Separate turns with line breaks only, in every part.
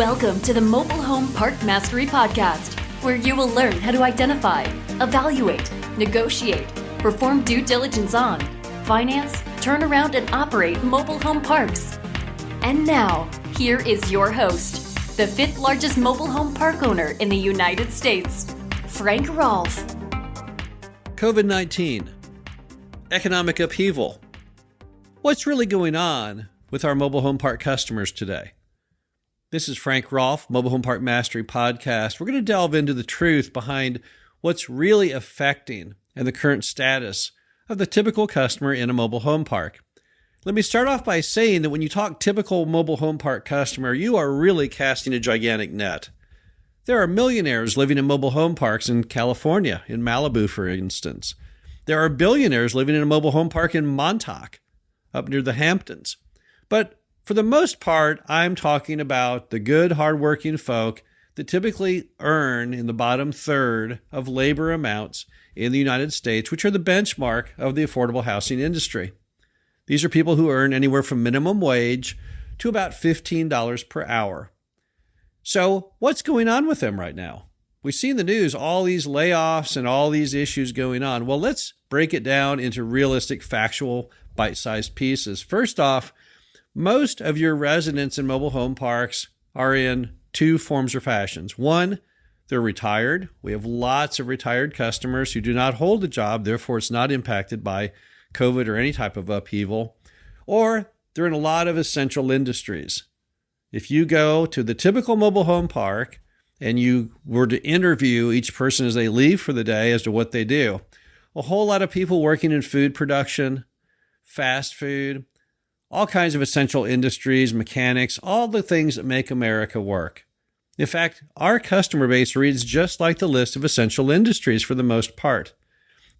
Welcome to the Mobile Home Park Mastery Podcast, where you will learn how to identify, evaluate, negotiate, perform due diligence on, finance, turn around, and operate mobile home parks. And now, here is your host, the fifth largest mobile home park owner in the United States, Frank Rolfe.
COVID-19, economic upheaval. What's really going on with our mobile home park customers today? This is Frank Rolfe, Mobile Home Park Mastery Podcast. We're going to delve into the truth behind what's really affecting and the current status of the typical customer in a mobile home park. Let me start off by saying that when you talk typical mobile home park customer, you are really casting a gigantic net. There are millionaires living in mobile home parks in California, in Malibu, for instance. There are billionaires living in a mobile home park in Montauk, up near the Hamptons. But for the most part, I'm talking about the good, hardworking folk that typically earn in the bottom third of labor amounts in the United States, which are the benchmark of the affordable housing industry. These are people who earn anywhere from minimum wage to about $15 per hour. So what's going on with them right now? We see in the news all these layoffs and all these issues going on. Well, let's break it down into realistic, factual, bite-sized pieces. First off, most of your residents in mobile home parks are in two forms or fashions. One, they're retired. We have lots of retired customers who do not hold a job, therefore it's not impacted by COVID or any type of upheaval. Or they're in a lot of essential industries. If you go to the typical mobile home park and you were to interview each person as they leave for the day as to what they do, a whole lot of people working in food production, fast food, all kinds of essential industries, mechanics, all the things that make America work. In fact, our customer base reads just like the list of essential industries for the most part.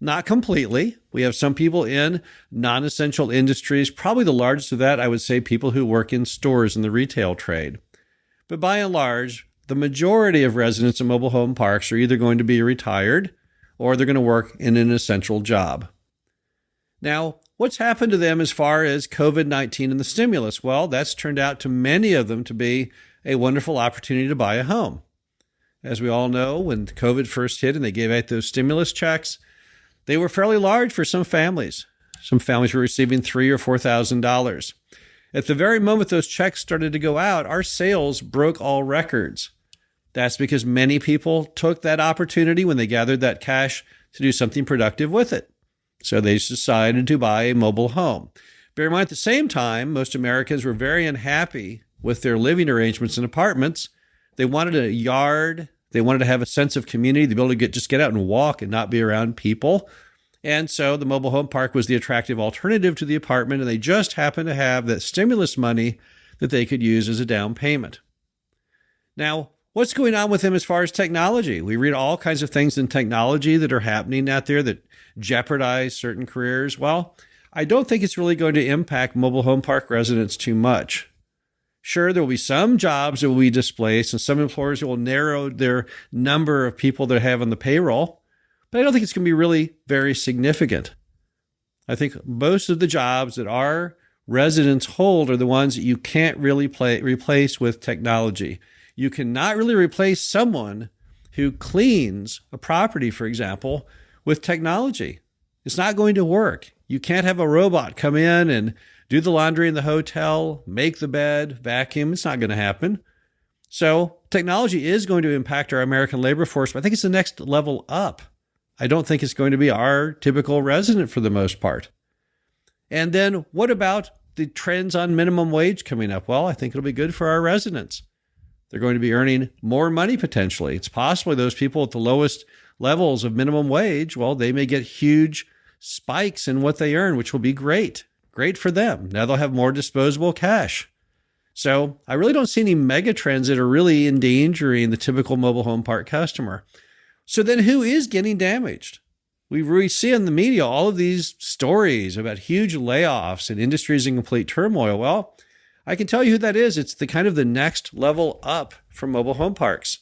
Not completely. We have some people in non-essential industries. Probably the largest of that, I would say, people who work in stores in the retail trade. But by and large, the majority of residents in mobile home parks are either going to be retired or they're going to work in an essential job. Now, what's happened to them as far as COVID-19 and the stimulus? Well, that's turned out to many of them to be a wonderful opportunity to buy a home. As we all know, when COVID first hit and they gave out those stimulus checks, they were fairly large for some families. Some families were receiving $3,000 or $4,000. At the very moment those checks started to go out, our sales broke all records. That's because many people took that opportunity when they gathered that cash to do something productive with it. So they decided to buy a mobile home. Bear in mind, at the same time, most Americans were very unhappy with their living arrangements in apartments. They wanted a yard. They wanted to have a sense of community, to be able to just get out and walk and not be around people. And so the mobile home park was the attractive alternative to the apartment, and they just happened to have that stimulus money that they could use as a down payment. Now, what's going on with them as far as technology? We read all kinds of things in technology that are happening out there that jeopardize certain careers. Well, I don't think it's really going to impact mobile home park residents too much. Sure, there will be some jobs that will be displaced and some employers will narrow their number of people they have on the payroll, but I don't think it's going to be really very significant. I think most of the jobs that our residents hold are the ones that you can't really replace with technology. You cannot really replace someone who cleans a property, for example, with technology. It's not going to work. You can't have a robot come in and do the laundry in the hotel, make the bed, vacuum. It's not going to happen. So technology is going to impact our American labor force, but I think it's the next level up. I don't think it's going to be our typical resident for the most part. And then what about the trends on minimum wage coming up? Well, I think it'll be good for our residents. They're going to be earning more money potentially. It's possibly those people at the lowest levels of minimum wage, well, they may get huge spikes in what they earn, which will be great. Great for them. Now they'll have more disposable cash. So I really don't see any mega trends that are really endangering the typical mobile home park customer. So then who is getting damaged? We see in the media all of these stories about huge layoffs and industries in complete turmoil. Well, I can tell you who that is. It's the kind of the next level up from mobile home parks.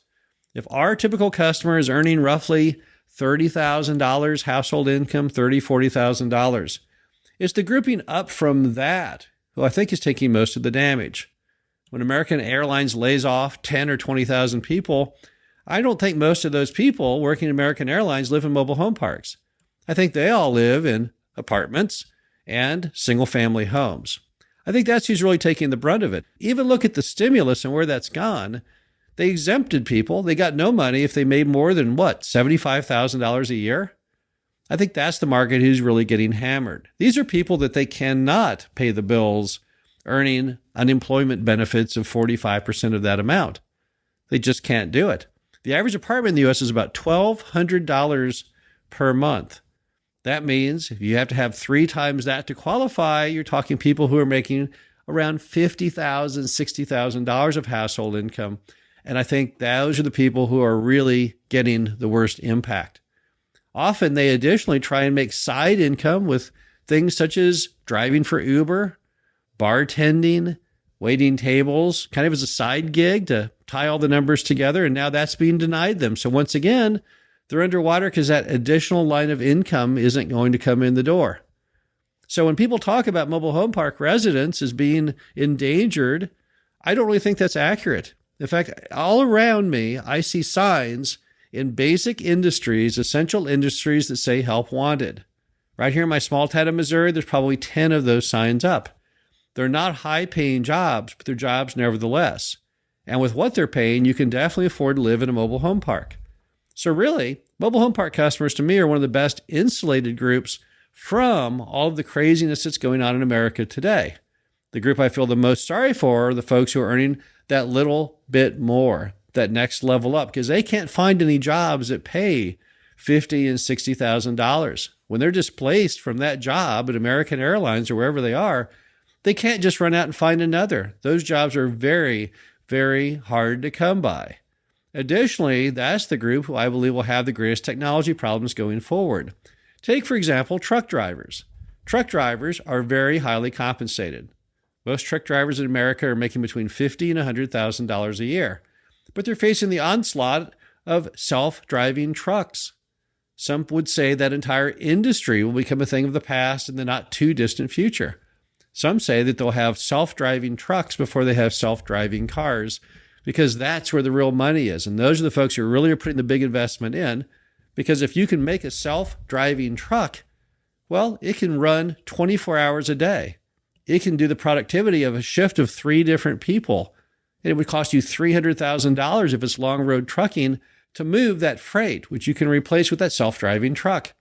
If our typical customer is earning roughly $30,000 household income, $30,000, $40,000, it's the grouping up from that who I think is taking most of the damage. When American Airlines lays off 10 or 20,000 people, I don't think most of those people working at American Airlines live in mobile home parks. I think they all live in apartments and single-family homes. I think that's who's really taking the brunt of it. Even look at the stimulus and where that's gone. They exempted people. They got no money if they made more than, $75,000 a year? I think that's the market who's really getting hammered. These are people that they cannot pay the bills earning unemployment benefits of 45% of that amount. They just can't do it. The average apartment in the U.S. is about $1,200 per month. That means if you have to have 3 times that to qualify, you're talking people who are making around $50,000, $60,000 of household income. And I think those are the people who are really getting the worst impact. Often they additionally try and make side income with things such as driving for Uber, bartending, waiting tables, kind of as a side gig to tie all the numbers together. And now that's being denied them. So once again, they're underwater because that additional line of income isn't going to come in the door. So when people talk about mobile home park residents as being endangered, I don't really think that's accurate. In fact, all around me, I see signs in basic industries, essential industries that say help wanted. Right here in my small town of Missouri, there's probably 10 of those signs up. They're not high-paying jobs, but they're jobs nevertheless. And with what they're paying, you can definitely afford to live in a mobile home park. So really, mobile home park customers to me are one of the best insulated groups from all of the craziness that's going on in America today. The group I feel the most sorry for are the folks who are earning that little bit more, that next level up, because they can't find any jobs that pay $50,000 and $60,000. When they're displaced from that job at American Airlines or wherever they are, they can't just run out and find another. Those jobs are very, very hard to come by. Additionally, that's the group who I believe will have the greatest technology problems going forward. Take, for example, truck drivers. Truck drivers are very highly compensated. Most truck drivers in America are making between $50,000 and $100,000 a year, but they're facing the onslaught of self-driving trucks. Some would say that entire industry will become a thing of the past in the not too distant future. Some say that they'll have self-driving trucks before they have self-driving cars, because that's where the real money is. And those are the folks who really are putting the big investment in, because if you can make a self-driving truck, well, it can run 24 hours a day. It can do the productivity of a shift of 3 different people. And it would cost you $300,000 if it's long road trucking to move that freight, which you can replace with that self-driving truck.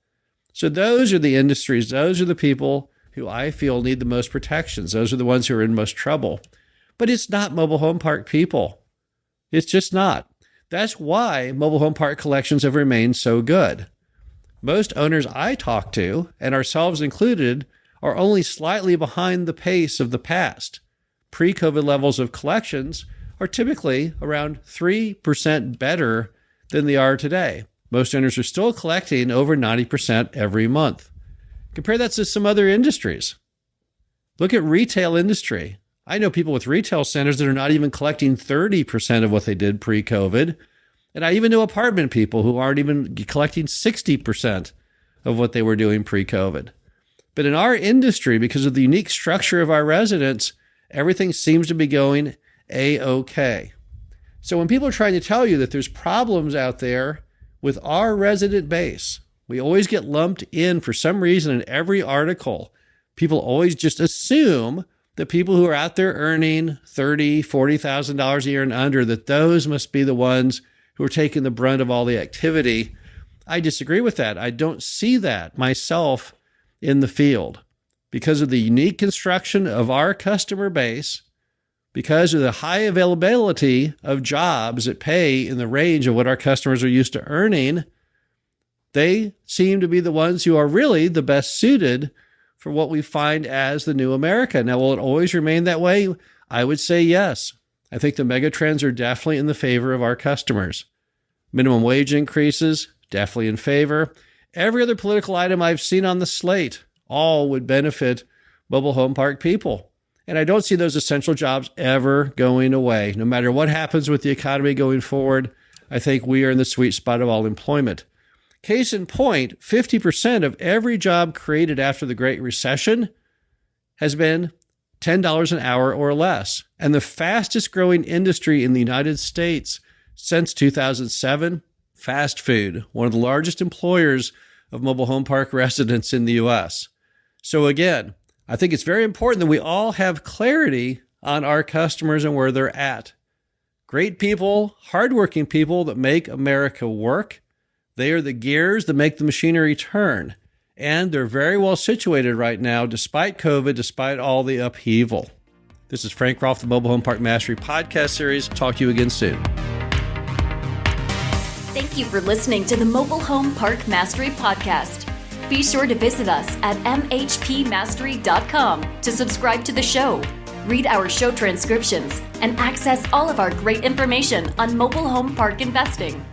So those are the industries, those are the people who I feel need the most protections. Those are the ones who are in most trouble. But it's not mobile home park people. It's just not. That's why mobile home park collections have remained so good. Most owners I talk to, and ourselves included, are only slightly behind the pace of the past. Pre-COVID levels of collections are typically around 3% better than they are today. Most owners are still collecting over 90% every month. Compare that to some other industries. Look at retail industry. I know people with retail centers that are not even collecting 30% of what they did pre-COVID. And I even know apartment people who aren't even collecting 60% of what they were doing pre-COVID. But in our industry, because of the unique structure of our residents, everything seems to be going A-OK. So when people are trying to tell you that there's problems out there with our resident base, we always get lumped in for some reason in every article. People always just assume that people who are out there earning $30,000, $40,000 a year and under, that those must be the ones who are taking the brunt of all the activity. I disagree with that. I don't see that myself in the field because of the unique construction of our customer base, because of the high availability of jobs that pay in the range of what our customers are used to earning. They seem to be the ones who are really the best suited for what we find as the new America. Now, will it always remain that way? I would say yes. I think the mega trends are definitely in the favor of our customers. Minimum wage increases, definitely in favor. Every other political item I've seen on the slate, all would benefit mobile home park people. And I don't see those essential jobs ever going away. No matter what happens with the economy going forward, I think we are in the sweet spot of all employment. Case in point, 50% of every job created after the Great Recession has been $10 an hour or less. And the fastest growing industry in the United States since 2007, fast food, one of the largest employers of mobile home park residents in the U.S. So again, I think it's very important that we all have clarity on our customers and where they're at. Great people, hardworking people that make America work. They are the gears that make the machinery turn. And they're very well situated right now, despite COVID, despite all the upheaval. This is Frank Rolfe, the Mobile Home Park Mastery podcast series. Talk to you again soon.
Thank you for listening to the Mobile Home Park Mastery podcast. Be sure to visit us at mhpmastery.com to subscribe to the show, read our show transcriptions, and access all of our great information on mobile home park investing.